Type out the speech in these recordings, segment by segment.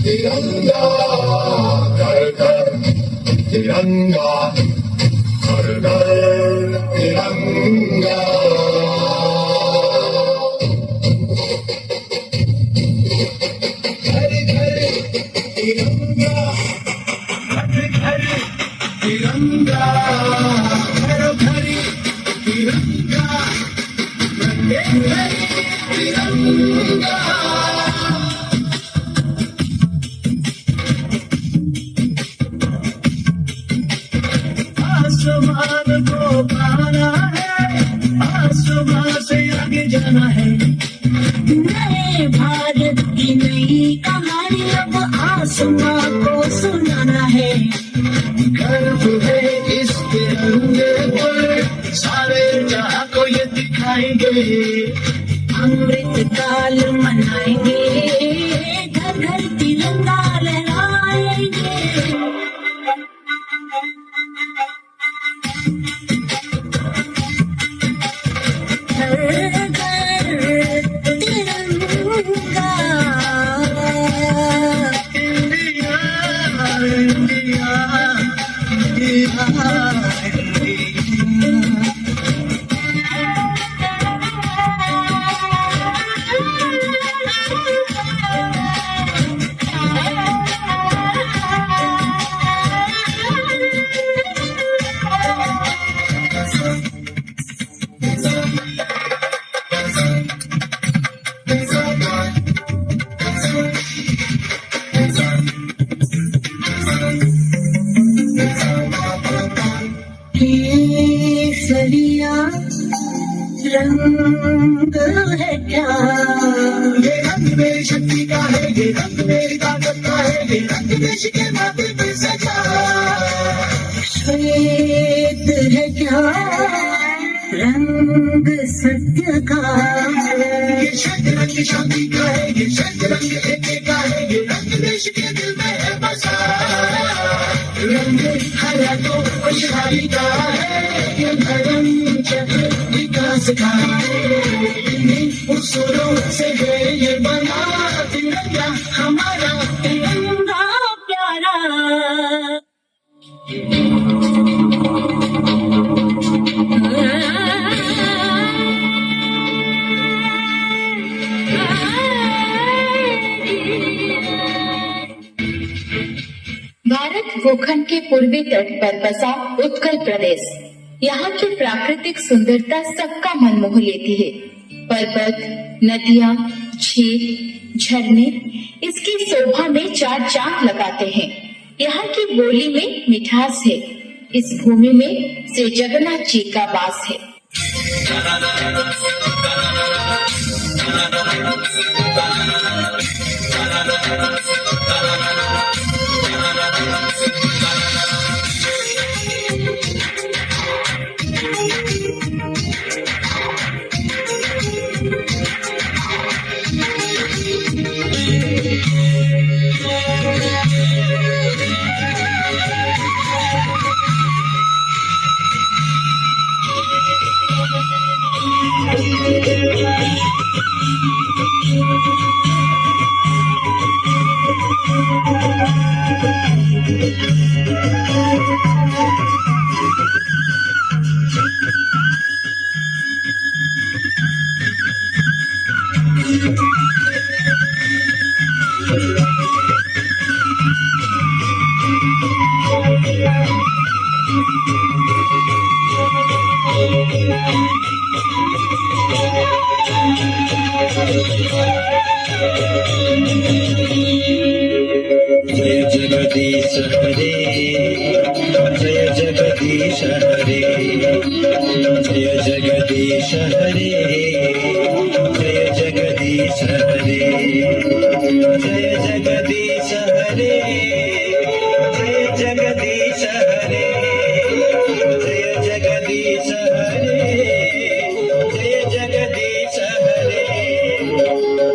तिरंगा घर घर तिरंगा घर घर तिरंगा घर घर तिरंगा घर घर तिरंगा घर घर तिरंगा तिरंगा आसमान को पाना है, आसमान से आगे जाना है। नए भारत की नई कहानी अब आसमान को सुनाना है। गर्व है इस तिरंगे पर, सारे जहां को ये दिखाएंगे। अमृत काल मनाएंगे, घर घर तिरंगा लहराएंगे। घर घर तिरंगा। इंडिया इंडिया इंडिया केसरिया रंग है क्या? ये रंग मेरी शक्ति का है, ये रंग मेरी ताकत का है, ये रंग देश के माथे पे सजा। श्वेत है क्या? रंग सत्य का। ये श्वेत रंग शांति का है, ये श्वेत रंग एकता का है, ये रंग देश के दिल में है बसा। रंग हरा तो खुशहाली का है, ये धर्म चक्र विकास का है। इन्हीं उसूलों से है ये बना तिरंगा हमारा तिरंगा प्यारा। भारत भूखंड के पूर्वी तट पर बसा उत्कल प्रदेश। यहाँ की प्राकृतिक सुंदरता सबका मन मोह लेती है। पर्वत, नदियाँ, झील, झरने इसकी शोभा में चार चांद लगाते हैं। यहाँ की बोली में मिठास है। इस भूमि में श्री जगन्नाथ जी का वास है। जय जगदीश हरे, जय जगदीश हरे, जय जगदीश हरे, जय जगदीश हरे, जय जगदीश हरे, जय जगदीश हरे, जय जगदीश हरे, जय जगदीश हरे,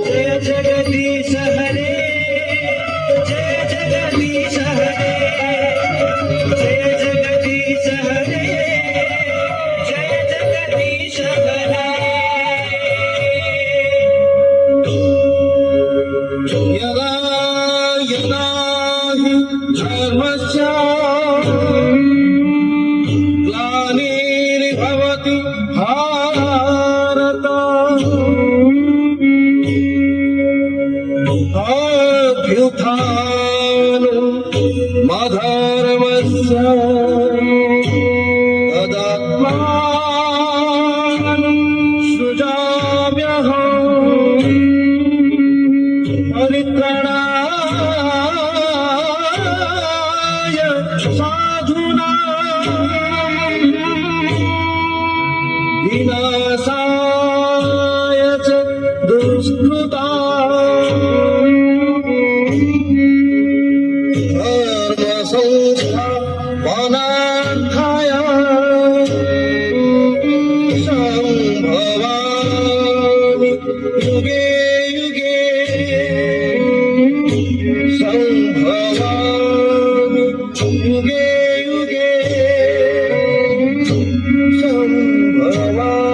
जय जगदीश हरे। अभ्युत्थानो मधर्मस्य तदात्मानं सृजाम्यहम् परित्राणाय साधूनां विनाशाय च दुष्कृताम् धर्मसंस्थापनार्थाय सम्भवामि युगे युगे सम्भवामि युगे युगे सम्भवामि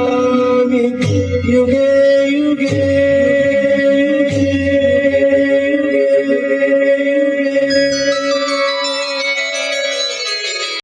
युगे